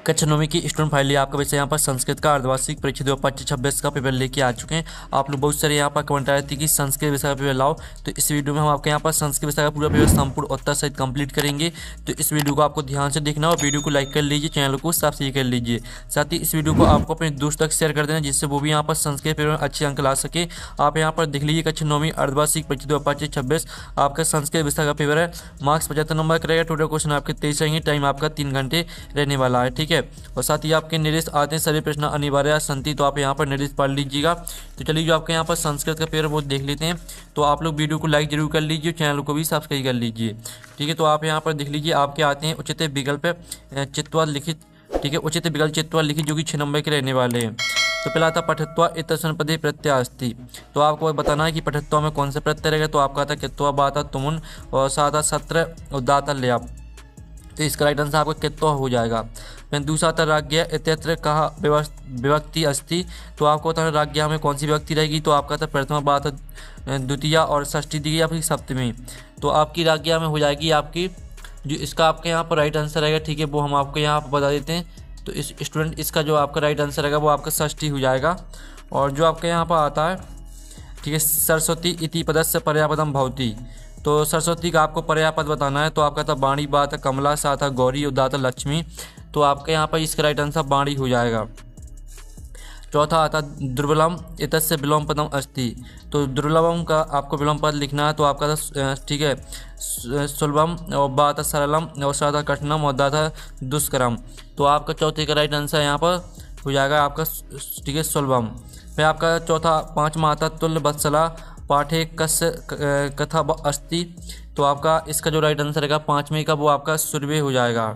कक्षा 9 की student file है आपका वैसे यहाँ पर संस्कृत का अर्धवार्षिक परीक्षा 2025-26 का पेपर लेके आ चुके हैं। आप लोग बहुत सारे यहाँ पर कमेंट आए थे कि संस्कृत विषय का पेपर लाओ, तो इस वीडियो में हम आपके यहाँ पर संस्कृत विषय का पूरा पेपर संपूर्ण उत्तर सहित कंप्लीट करेंगे। तो इस वीडियो को आपको ध्यान से देखना और वीडियो को लाइक कर लीजिए, चैनल को सब्सक्राइब कर लीजिए। साथ ही इस वीडियो को आपको अपने दोस्त तक शेयर कर देना जिससे वो भी यहाँ पर संस्कृत पेपर में अच्छे अंक ला सके। आप यहाँ पर देख लीजिए कक्षा 9 अर्धवार्षिक परीक्षा 2025-26 आपका संस्कृत विषय का पेपर है। मार्क्स 75 नंबर का रहेगा। टोटल क्वेश्चन आपके 23 रहेंगे। टाइम आपका 3 घंटे रहने वाला है, ठीक है। और साथ ही आपके निर्देश आते हैं सभी प्रश्न अनिवार्य संति, तो आप यहाँ पर निर्देश पढ़ लीजिएगा। तो चलिए जो आपके यहाँ पर संस्कृत का पेपर वो देख लेते हैं। तो आप लोग वीडियो को लाइक जरूर कर लीजिए, चैनल को भी सब्सक्राइब कर लीजिए, ठीक है। तो आप यहाँ पर देख लीजिए आपके आते हैं उचित विकल्प चित्वा लिखित, ठीक है, उचित विकल्प चित्वा लिखित जो कि 6 नंबर के रहने वाले हैं। तो पहला आता पठत्वा इतस्मिन् पदे प्रत्यय अस्ति, तो आपको बताना है कि पठत्वा में कौन सा प्रत्यय रहेगा। तो आपका आता कित्वा बाता तुमुन और साता सत्र और दाता ल्याप, तो इसका राइट आंसर आपका कित्वा हो जाएगा। फिर दूसरा आता राज्ञा इत्यत्र कहा विभक्ति अस्ति, तो आपको बताना राज्ञा में कौन सी विभक्ति रहेगी। तो आपका था प्रथमा बात द्वितीय और षष्ठी दी गई या फिर सप्तमी, तो आपकी राज्ञा में हो जाएगी आपकी जो इसका आपके यहाँ पर राइट आंसर रहेगा, ठीक है, वो हम आपको यहाँ पर बता देते हैं। तो इस स्टूडेंट इसका जो आपका राइट आंसर रहेगा वो आपका षष्ठी हो जाएगा। और जो आपके यहाँ पर आता है, ठीक है, सरस्वती इति पदस्य पर्यापदम भवति, तो सरस्वती का आपको पर्यापद बताना है। तो आपका था बाणी बात कमला साथा गौरी उदाता लक्ष्मी, तो आपके यहाँ पर इसका राइट आंसर बाणी हो जाएगा। चौथा आता दुर्बलम इतस्य विलोम पदम अस्ति, तो दुर्लभम का आपको विलोम पद लिखना है। तो आपका था, ठीक है, सुलभम और बात सरलम और साथा कठिनम और दाता दुष्करम, तो आपका चौथे का राइट आंसर यहाँ पर हो जाएगा आपका, ठीक है, सुलभम। फिर आपका चौथा पाँचवा आता तुल्य वत्सला पाठे कस्य कथा अस्ति, तो आपका इसका जो राइट आंसर रहेगा 5वें का वो आपका सुरभि हो जाएगा।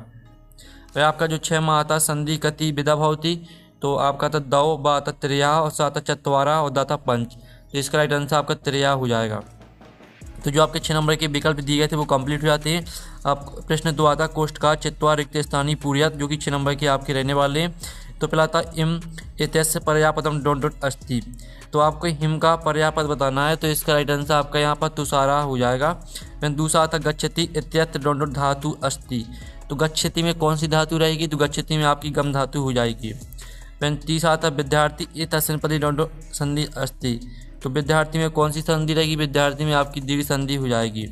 फिर आपका जो 6वां आता संधि कति विदा भवति, तो आपका था दौ बाता त्रिया और साता चत्वारा और दाता पंच, तो इसका राइट आंसर आपका त्रिया हो जाएगा। तो जो आपके 6 नंबर के विकल्प दिए गए थे वो कंप्लीट हो जाते हैं। अब प्रश्न 2 आता कोष्ठ का चित्वा रिक्त स्थानीय पूर्यात, जो कि 6 नंबर के आपके रहने वाले हैं। तो पहला था इम इत्यस्य पर्यापदम डॉट डॉट अस्ति, तो आपको हिम का पर्यापद बताना है। तो इसका राइट आंसर आपका यहाँ पर तुषारा हो जाएगा। फिर दूसरा था गच्छति इत्यत्र डॉट डॉट धातु अस्ति, तो गच्छति में कौन सी धातु रहेगी। तो गच्छति में आपकी गम धातु हो जाएगी। फिर तीसरा था विद्यार्थी इतस्मिन् पदे डॉट डॉट संधि अस्ति, तो विद्यार्थी में कौन सी संधि रहेगी। विद्यार्थी में आपकी दीर्घ संधि हो जाएगी।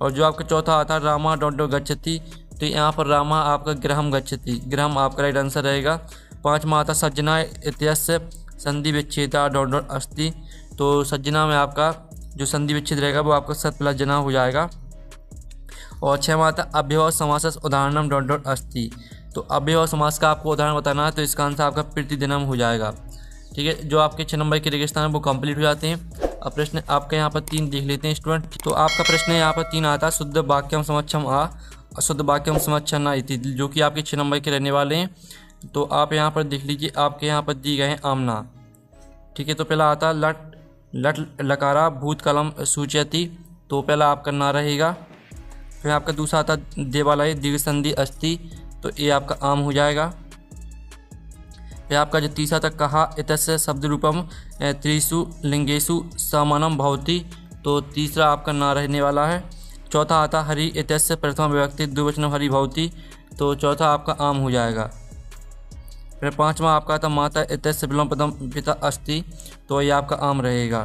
और जो आपका चौथा आता रामा डॉट डॉट गच्छति, तो यहाँ पर रामा आपका गृहम गच्छति, गृहम आपका राइट आंसर रहेगा। 5वां आता सज्जना इत्यस्य संधि विच्छेदा डॉट डॉट अस्ति, तो सज्जना में आपका जो संधि विच्छेद रहेगा वो आपका सत प्लस जना हो जाएगा। और 6वां आता अव्यय समास उदाहरणम डॉट डॉट अस्ति, तो अव्यय समास का आपको उदाहरण बताना है। तो इसका आंसर आपका प्रतिदिनम हो जाएगा, ठीक है। जो आपके 6 नंबर के रेगिस्तान है वो कंप्लीट हो जाते हैं। अब प्रश्न आपके यहाँ पर 3 देख लेते हैं स्टूडेंट। तो आपका प्रश्न यहाँ पर 3 आता शुद्ध वाक्यम समक्षम आ अशुद्ध वाक्यम समक्षम ना इति, जो कि आपके 6 नंबर के रहने वाले हैं। तो आप यहाँ पर देख लीजिए आपके यहाँ पर दी गए हैं आमना, ठीक है। तो पहला आता लट लट लकारा भूत कलम सूचयति, तो पहला आपका ना रहेगा। फिर आपका दूसरा आता देवालय दीर्घ संधि अस्ति, तो ये आपका आम हो जाएगा। फिर आपका जो तीसरा था कहा इतस्य शब्द रूपम त्रिषु लिंगेषु समानम भवति, तो तीसरा आपका ना रहने वाला है। चौथा आता हरि इतस्य प्रथम विभक्ति द्विवचनम हरि भवति, तो चौथा आपका आम हो जाएगा। फिर 5वां आपका आता माता इतस्य विलोम पदम पिता अस्ति, तो ये आपका आम रहेगा।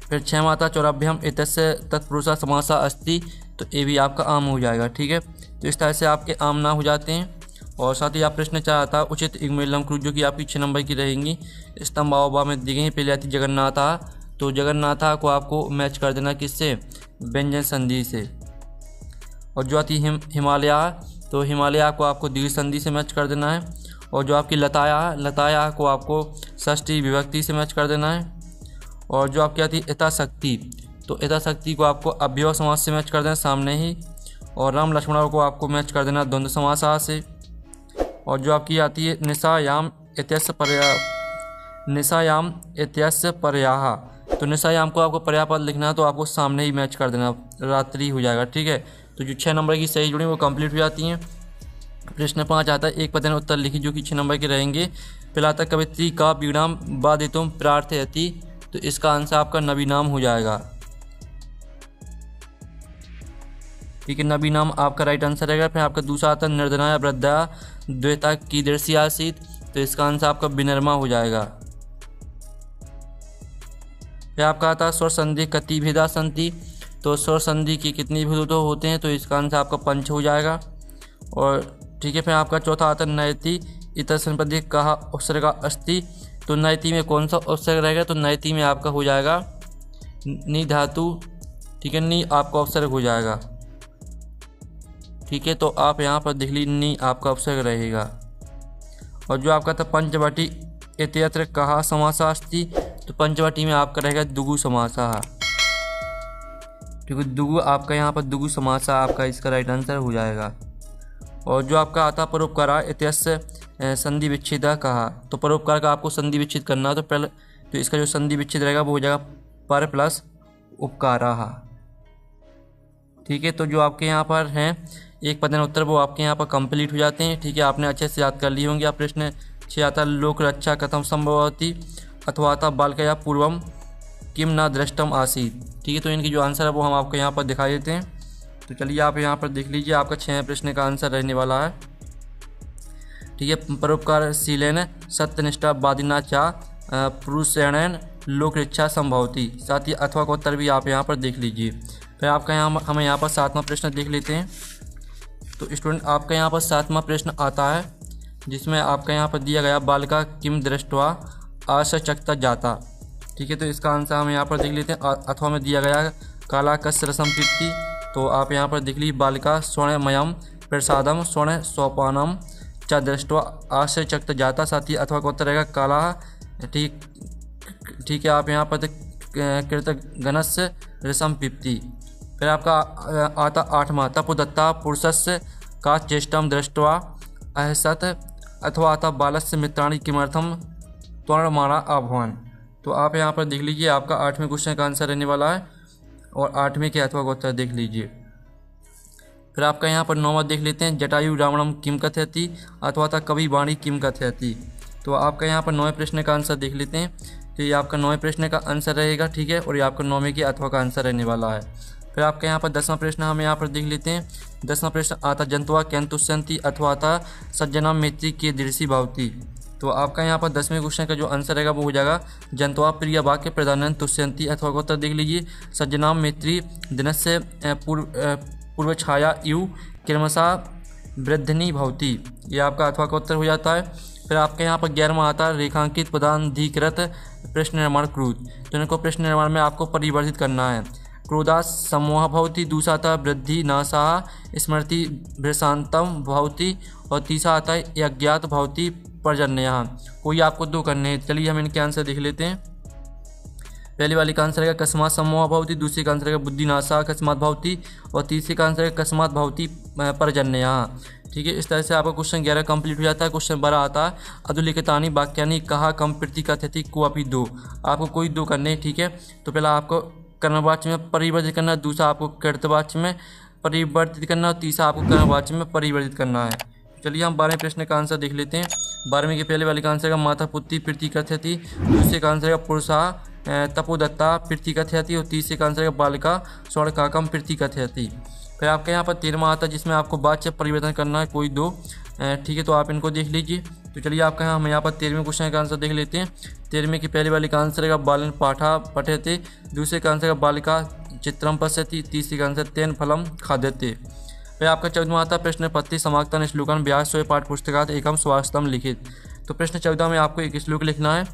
फिर 6वां आता चौराभ्यम इतस्य तत्पुरुषा समासा अस्ति, तो ये भी आपका आम हो जाएगा, ठीक है। तो इस तरह से आपके आम ना हो जाते हैं। और साथ ही आप प्रश्न चाहता उचित इग्मेलम क्रूज, जो कि आपकी 6 नंबर की रहेंगी। स्तंभावभा में दी गई पहले आती जगन्नाथा, तो जगन्नाथा को आपको मैच कर देना किससे, व्यंजन संधि से। और जो आती हिमालय, तो हिमालय को आपको दीर्घ संधि से मैच कर देना है। और जो आपकी लताया को आपको षष्ठी विभक्ति से मैच कर देना है। और जो आपकी आती है यथाशक्ति, तो यथाशक्ति को आपको अव्यय समास से मैच कर देना सामने ही। और राम लक्ष्मण को आपको मैच कर देना द्वंद्व समासा से। और जो आपकी आती है निशायाम इत्यस्य पर्याहा, तो निशायाम को आपको पर्यापद लिखना है, तो आपको सामने ही मैच कर देना, रात्रि हो जाएगा, ठीक है। तो जो 6 नंबर की सही जुड़ी वो कंप्लीट हो जाती हैं। प्रश्न 5 आता है एक पद में उत्तर लिखिए, जो कि 6 नंबर के रहेंगे। पहला आता कवित्री का वीणाम वादितुम प्रार्थयति, तो इसका आंसर आपका नवीनाम हो जाएगा। ठीक है, नवीनम आपका राइट आंसर रहेगा। फिर आपका दूसरा आता है निर्धना वृद्धा द्वैता कीदृशी आसीत, तो इसका आंसर आपका विनर्मा हो जाएगा। फिर आपका आता है स्वर संधि कति भेदा संति, तो स्वर संधि की कितनी भेद होते हैं, तो इसका आंसर आपका पंच हो जाएगा। और ठीक है, फिर आपका चौथा आता है नयति इतर संपत्ति कहा उपसर्ग अस्ति, तो नयति में कौन सा उपसर्ग रहेगा, तो नयति में आपका हो जाएगा नि धातु। ठीक है, नि आपका उपसर्ग हो जाएगा। ठीक है, तो आप यहाँ पर देख लीजिए नि आपका उपसर्ग रहेगा। और जो आपका था पंचवटी इत्यत्र कहा समासा अस्ति, तो पंचवटी में आपका रहेगा दुगु समासा। ठीक है, दुगु आपका यहाँ पर दुगु समासा आपका इसका राइट आंसर हो जाएगा। और जो आपका आता परोपकारा इत्यस्य संधि विच्छेद कहा, तो परोपकार का आपको संधि विच्छेद करना है, तो पहले तो इसका जो संधि विच्छेद रहेगा वो हो जाएगा पर प्लस उपकारा। ठीक है, तो जो आपके यहाँ पर हैं एक प्रश्न उत्तर वो आपके यहाँ पर कंप्लीट हो जाते हैं। ठीक है, आपने अच्छे से याद कर लिए होंगे। आप प्रश्न 6 आता लोक रक्षा कथम संभवती अथवा आता बालकया पूर्वम किम न दृष्टम आसीत। ठीक है, तो इनकी जो आंसर है वो हम आपको यहाँ पर दिखाई देते हैं। तो चलिए आप यहाँ पर देख लीजिए, आपका 6 प्रश्न का आंसर रहने वाला है। ठीक है, परोपकारशीलेन सत्यनिष्ठा वादिना चा पुरुषेण लोक रक्षा संभवती, साथ ही अथवा का उत्तर भी आप यहाँ पर देख लीजिए। फिर आपका हमें यहाँ पर 7वां प्रश्न देख लेते हैं। तो स्टूडेंट आपका यहाँ पर 7वां प्रश्न आता है, जिसमें आपका यहाँ पर दिया गया बालिका किम दृष्ट्वा आशचकता जाता। ठीक है, तो इसका आंसर हम यहाँ पर देख लेते हैं। अथवा में दिया गया काला कस रसम तृप्ति, तो आप यहाँ पर देख लीजिए बालिका स्वर्णमयम प्रसादम स्वर्ण सोपानम च दृष्ट्वा आशचक्त जाता, साथ ही अथवा का उत्तर रहेगा काला। ठीक है, आप यहाँ पर कृतघनस्य रसम पिप्ति। फिर आपका आता 8वां तपोदत्ता पुरुषस्य का चेष्टम दृष्ट्वा अहसत अथवा आता बालस्य मित्राणि किमर्थम त्वरणमाणा आह्वान। तो आप यहाँ पर देख लीजिए, आपका 8वें क्वेश्चन का आंसर रहने वाला है और 8वें के अथवा का उत्तर देख लीजिए। फिर आपका यहाँ पर 9वां देख लेते हैं, जटायु रावणम किम कथयति अथवा था कवि वाणी किम कथयति। तो आपका यहाँ पर 9वें प्रश्न का आंसर देख लेते हैं। तो ये आपका 9वें प्रश्न का आंसर रहेगा। ठीक है, और ये आपका 9वें के अथवा का आंसर रहने वाला है। फिर आपका यहाँ पर 10वां प्रश्न हम यहाँ पर देख लेते हैं। 10वां प्रश्न आता जंतुआ कैंतुष्यंती अथवा आता सज्जना मैत्री के दृषि भावती। तो आपका यहाँ पर 10वें क्वेश्चन का जो आंसर रहेगा वो हो जाएगा जंतुआ प्रिय वाक्य प्रधान तुष्यंती, अथवा का उत्तर देख लीजिए सज्जनाम मैत्री दिनस्य पूर्व छाया यु क्रमशा वृद्धनी भवती। ये आपका अथवा का उत्तर हो जाता है। फिर आपके यहाँ पर 11वां आता है रेखांकित पदाधिकृत प्रश्न निर्माण क्रोध। तो इनको प्रश्न निर्माण में आपको परिवर्तित करना है। क्रोधा समूह भवती, दूसरा आता है वृद्धि नाशा स्मृति भ्रशांतम भवती, और तीसरा आता है अज्ञात भवती पर्जन्य। कोई आपको 2 करने हैं। चलिए हम इनके आंसर देख लेते हैं। पहले वाले का आंसर रहेगा कस्मात समूह भवती, दूसरे का आंसर रहेगा बुद्धिनाशा अकस्मात भवती, और तीसरे का आंसर है कस्मात भवती पर्जन्य। ठीक है, इस तरह से आपका क्वेश्चन 11 कंप्लीट हो जाता है। क्वेश्चन 12 आता है अधुलिखितानि वाक्यानि कहा कम प्रति कथयति को अपि 2। आपको कोई 2 करने हैं। ठीक है, तो पहला आपको कर्मवाच्य में परिवर्तित करना है, दूसरा आपको कर्तवाच्य में परिवर्तित करना है, और तीसरा आपको कर्मवाच्य में परिवर्तित करना है। चलिए हम 12वें प्रश्न का आंसर देख लेते हैं। 12वें के पहले वाले का आंसर है माता पुत्री प्रीति कथयति, दूसरे का आंसर है पुरुषा तपोदत्ता प्रीति कथयति, और तीसरे का आंसर है बालिका स्वर्ण काकम प्रीति कथयति। फिर आपके यहाँ पर 13वां आता है, जिसमें आपको वाच्य परिवर्तन करना है कोई 2। ठीक है, तो आप इनको देख लीजिए। तो चलिए आपका हम यहाँ पर 13वें क्वेश्चन का आंसर देख लेते हैं। 13वें की पहले वाले का आंसर है बालन पाठा पठयते, दूसरे का आंसर है बालिका चित्रम पश्यति, तीसरे का आंसर तेन फलम खाद्यते। फिर आपका 14वां आता है प्रश्न पत्ति समाक्तन श्लोकन व्यास स्वयं पाठ पुस्तकात एकम स्वास्थ्यम लिखित। तो प्रश्न 14 में आपको एक श्लोक लिखना है।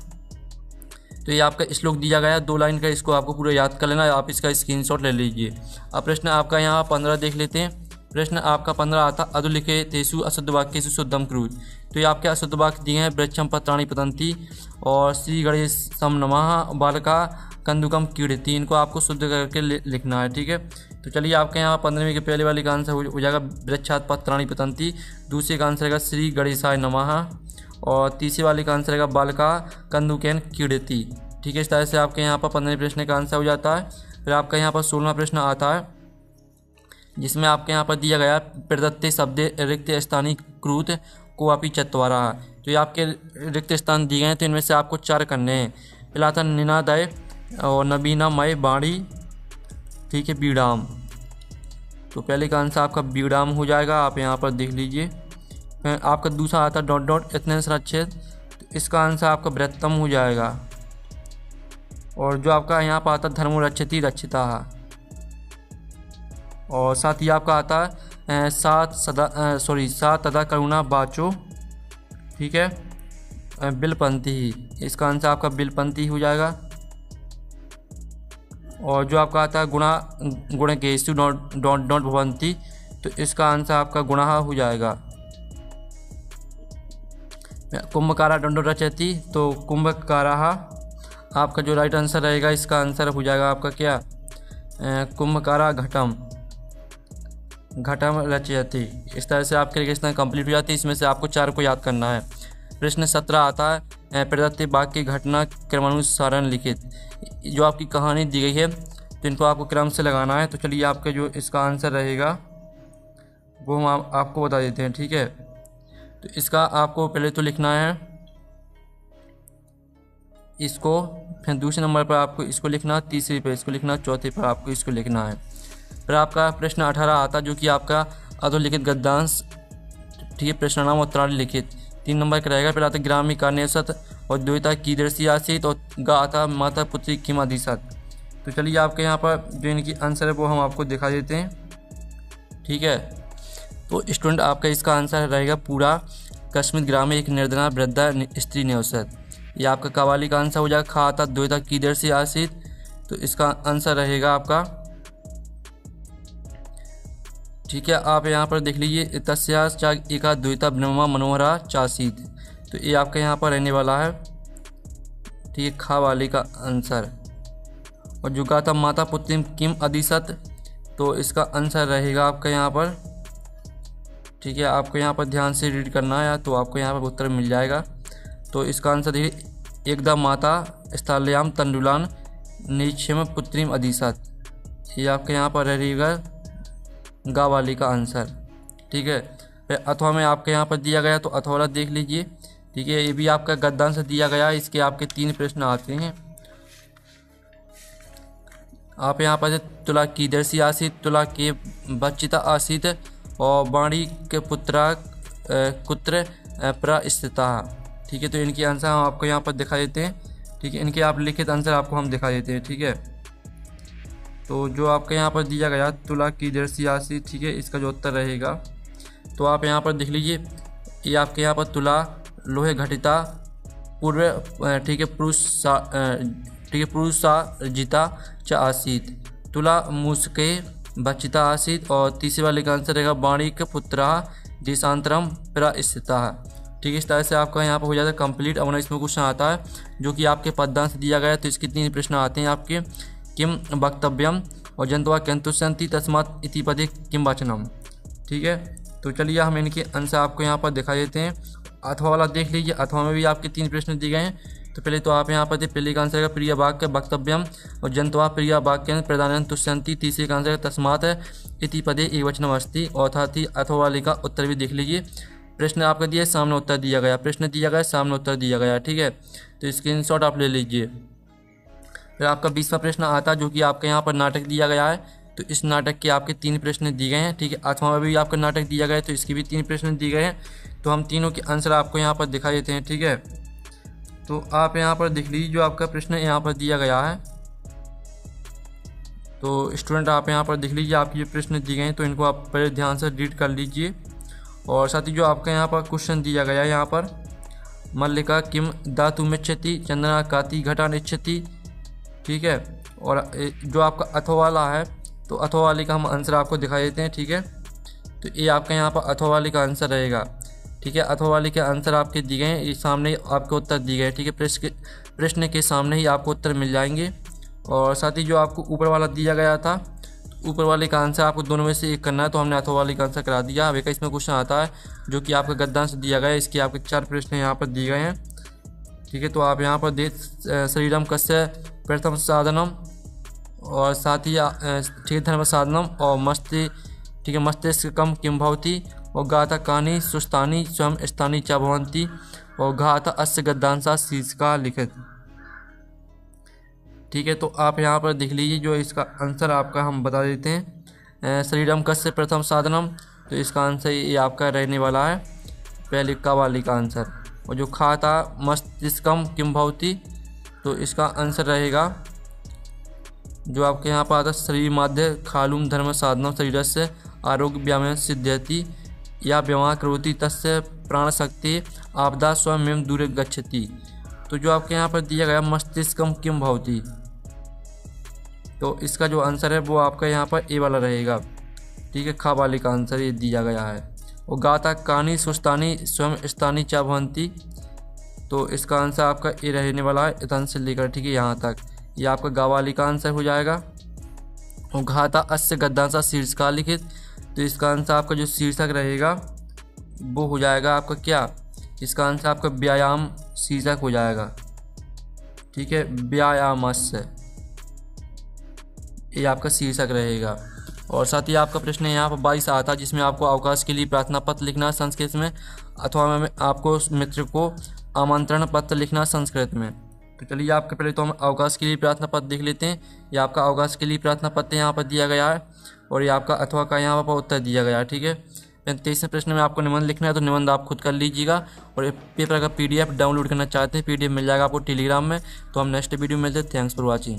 तो ये आपका श्लोक दिया गया है 2 लाइन का, इसको आपको पूरा याद कर लेना है। आप इसका स्क्रीनशॉट ले लीजिए। अब प्रश्न आपका यहाँ 15 देख लेते हैं। प्रश्न आपका 15 आता अधुलिखे तेसु अशुद्ध वाक्येषु शुद्धम क्रूत। तो ये आपके अशुद्ध वाक्य दिए हैं वृक्षम पत्राणि पतंती और श्री गणेशम नमः बालका कंदुकम कीड़ती। इनको आपको शुद्ध करके लिखना है। ठीक है, तो चलिए आपके यहाँ 15वें के पहले वाले का आंसर हो जाएगा वृक्षात पत्राणि पतंती, दूसरे का आंसर रहेगा श्री गणेशाय नमः, और तीसरे वाले का आंसर रहेगा बालका कंदुकेन कीड़ती। ठीक है, इस तरह से आपके यहाँ पर 15वें प्रश्न का आंसर हो जाता है। फिर आपका यहाँ पर 16वां प्रश्न आता है, जिसमें आपके यहाँ पर दिया गया प्रदत्ते शब्द रिक्त स्थानीय क्रूत को अपि चत्वारा। तो ये आपके रिक्त स्थान दिए गए हैं, तो इनमें से आपको 4 करने हैं। पहला था निनादय और नवीनामय बाणी। ठीक है, बीड़ाम। तो पहले का आंसर आपका विराम हो जाएगा, आप यहाँ पर देख लीजिए। आपका दूसरा आता डॉट डॉट इतने सरच्छेद, तो इसका आंसर आपका वृत्तम हो जाएगा। और जो आपका यहाँ पर आता धर्मो रक्षति रक्षिता, और साथ ही आपका आता है सात तदा करुणा बाचो, ठीक है, बिलपंथी, इसका आंसर आपका बिलपंथी हो जाएगा। और जो आपका आता है गुण केसु डॉट डॉट डॉट भवंती, तो इसका आंसर आपका गुणा हो जाएगा। कुंभकारा डॉट रचयति, तो कुंभकारा आपका जो राइट आंसर रहेगा इसका आंसर हो जाएगा आपका क्या, कुंभकारा घटम रचयति। इस तरह से आपके क्वेश्चन कंप्लीट हो जाती है। इसमें से आपको 4 को याद करना है। प्रश्न 17 आता है प्रदत्त वाक्य की घटना क्रमानुसारण लिखित। जो आपकी कहानी दी गई है तो इनको आपको क्रम से लगाना है। तो चलिए आपके जो इसका आंसर रहेगा वो हम आपको बता देते हैं, ठीक है। तो इसका आपको पहले तो लिखना है इसको, फिर दूसरे नंबर पर आपको इसको लिखना, तीसरे पर इसको लिखना, चौथे पर आपको इसको लिखना है। फिर आपका प्रश्न 18 आता जो कि आपका अधोलिखित गद्यांश, ठीक है, प्रश्न नाम उत्तरार्ध लिखित 3 नंबर का रहेगा। फिर आता ग्रामी कार्नेसत और द्वैता कीदर्शी आसित, और गा आता माता पुत्री किम आदिशत। तो चलिए आपके यहाँ पर जो इनकी आंसर है वो हम आपको दिखा देते हैं, ठीक है। तो स्टूडेंट आपका इसका आंसर रहेगा पूरा कस्मित ग्राम में एक निर्धना वृद्धा स्त्री निवसत। ये आपका कवाली का आंसर हो जाएगा। खा आता द्वैता कीदर्शी आसित, तो इसका आंसर रहेगा आपका, ठीक है। आप यहाँ पर देख लीजिए तस्यास चा एका द्वैता ब्रह्मा मनोहरा चासीत, तो ये आपका यहाँ पर रहने वाला है, ठीक है, खा वाले का आंसर। और जो गाता माता पुत्री किम अधिसत, तो इसका आंसर रहेगा आपका यहाँ पर, ठीक है। आपको यहाँ पर ध्यान से रीड करना है तो आपको यहाँ पर उत्तर मिल जाएगा। तो इसका आंसर देखिए एकदा माता स्थाल्याम तंडुलान निक्षेम पुत्रीम अधिसत, ये आपके यहाँ पर रहेगा गा वाली का आंसर, ठीक है। फिर अथवा में आपके यहाँ पर दिया गया तो अथवा देख लीजिए, ठीक है। ये भी आपका गद्यांश दिया गया, इसके आपके 3 प्रश्न आते हैं। आप यहाँ पर तुला कीदर्शी आसित, तुला के बच्चिता आसित, और बाणी के पुत्रा कुत्र प्रस्थिता, ठीक है। तो इनके आंसर हम आपको यहाँ पर दिखा देते हैं, ठीक है। इनके आप लिखित आंसर आपको हम दिखा देते हैं, ठीक है। तो जो आपके यहाँ पर दिया गया तुला कीदर्शी आसित, ठीक है, इसका जो उत्तर रहेगा तो आप यहाँ पर देख लीजिए, ये आपके यहाँ पर तुला लोहे घटिता पूर्व, ठीक है, पुरुषा जिता च आसित, तुला मुस्के बचिता आसित, और तीसरे वाले का आंसर रहेगा बाणी के पुत्रा देशांतरम प्रस्थिता, ठीक है। इस तरह से आपका यहाँ पर हो जाता है कंप्लीट। अब इसमें क्वेश्चन आता है जो कि आपके पदयांश दिया गया है, तो इसके 3 प्रश्न आते हैं आपके। किम वक्तव्यम और जंतवा कंतुष्यंति तस्मात् इति पदे किम वचनम, ठीक है। तो चलिए हम इनके आंसर आपको यहाँ पर दिखा देते हैं। अथवा वाला देख लीजिए, अथवा में भी आपके 3 प्रश्न दिए गए हैं। तो पहले तो आप यहाँ पर पहले का आंसर है प्रिय वाक्य वक्तव्यम और जंतवा प्रिय वाक्य प्रदान तुष्यंति, तीसरे का आंसर है तस्मात् इति पदे एकवचनम अस्ति, और साथ ही अथवा वाले का उत्तर भी देख लीजिए। प्रश्न आपका दिया सामने उत्तर दिया गया, प्रश्न दिया गया सामने उत्तर दिया गया, ठीक है। तो स्क्रीनशॉट आप ले लीजिए। फिर आपका 20वां प्रश्न आता जो कि आपके यहाँ पर नाटक दिया गया है, तो इस नाटक के आपके 3 प्रश्न दिए गए हैं, ठीक है। अथवा में भी आपका नाटक दिया गया है, तो इसके भी 3 प्रश्न दिए गए हैं। तो हम तीनों के आंसर आपको यहाँ पर दिखा देते हैं, ठीक है। तो आप यहाँ पर देख लीजिए जो आपका प्रश्न यहाँ पर दिया गया है। तो स्टूडेंट आप यहाँ पर देख लीजिए आपके जो प्रश्न दिए गए हैं, तो इनको आप पहले ध्यान से रीड कर लीजिए। और साथ ही जो आपका यहाँ पर क्वेश्चन दिया गया है, यहाँ पर मल्लिका किम धातु मिच्छति चंदना काति घटा निच्छति, ठीक है। और जो आपका अथवा वाला है, तो अथवा वाले का हम आंसर आपको दिखा देते हैं, ठीक है। तो ये आपका यहाँ पर अथवा वाले का आंसर रहेगा, ठीक है। अथवा वाले के आंसर आपके दिए गए हैं, ये सामने आपके उत्तर दिए गए हैं, ठीक है। प्रश्न के सामने ही आपको उत्तर मिल जाएंगे। और साथ ही जो आपको ऊपर वाला दिया गया था, तो ऊपर वाले का आंसर आपको दोनों में से एक करना है, तो हमने अथवा वाले का आंसर करा दिया। अब एक इसमें क्वेश्चन आता है जो कि आपका गद्यांश दिया गया है, इसके आपके 4 प्रश्न यहाँ पर दिए गए हैं, ठीक है। तो आप यहाँ पर देख शरीरम कस्य प्रथम साधनम, और साथ ही ठीक है धर्म साधनम, और ठीक है मस्तिष्कम किम भवति, और गाता कानी सुस्तानी स्वयं स्थानी च भवंती, और घाता अस्य गद्यांशा शीर्षका लिखित, ठीक है। तो आप यहाँ पर देख लीजिए जो इसका आंसर आपका हम बता देते हैं। शरीरम कस्य प्रथम साधनम, तो इसका आंसर ये आपका रहने वाला है पहले का वाली का आंसर। और जो खा था मस्तिष्कम किम भवति, तो इसका आंसर रहेगा जो आपके यहाँ पर आता शरीर माध्य खालूम धर्म साधनम शरीरस्य आरोग्य व्यायाम सिद्ध्यति या व्यवहार करोति तस्य प्राण शक्ति आपदा स्वयं दूरे गच्छति। तो जो आपके यहाँ पर दिया गया मस्तिष्कम किम भवति, तो इसका जो आंसर है वो आपका यहाँ पर ए वाला रहेगा। ठीक है, खा वाले का आंसर ये दिया गया है। और गाता कानी सुस्तानी स्वयं स्थानी चा भवंती, तो इसका आंसर आपका ए रहने वाला है इतन से लेकर ठीक है यहाँ तक। ये आपका गा वाली का आंसर हो जाएगा। और घाता अस्य गद्दांसा शीर्षका लिखित, तो इसका आंसर आपका जो शीर्षक रहेगा वो हो जाएगा आपका क्या, इसका आंसर आपका व्यायाम शीर्षक हो जाएगा। ठीक है, व्यायामस्य ये आपका शीर्षक रहेगा। और साथ ही आपका प्रश्न यहाँ पर 22 आया था जिसमें आपको अवकाश के लिए प्रार्थना पत्र लिखना संस्कृत में, अथवा में आपको मित्र को आमंत्रण पत्र लिखना संस्कृत में। तो चलिए आपके पहले तो हम अवकाश के लिए प्रार्थना पत्र देख लेते हैं। ये आपका अवकाश के लिए प्रार्थना पत्र यहाँ पर दिया गया है और ये आपका अथवा का यहाँ पर उत्तर दिया गया है। ठीक है, 23वें प्रश्न में आपको निबंध लिखना है, तो निबंध आप खुद कर लीजिएगा। और पेपर का PDF डाउनलोड करना चाहते हैं, PDF मिल जाएगा आपको टेलीग्राम में। तो हम नेक्स्ट वीडियो में मिलते हैं। Thanks for watching.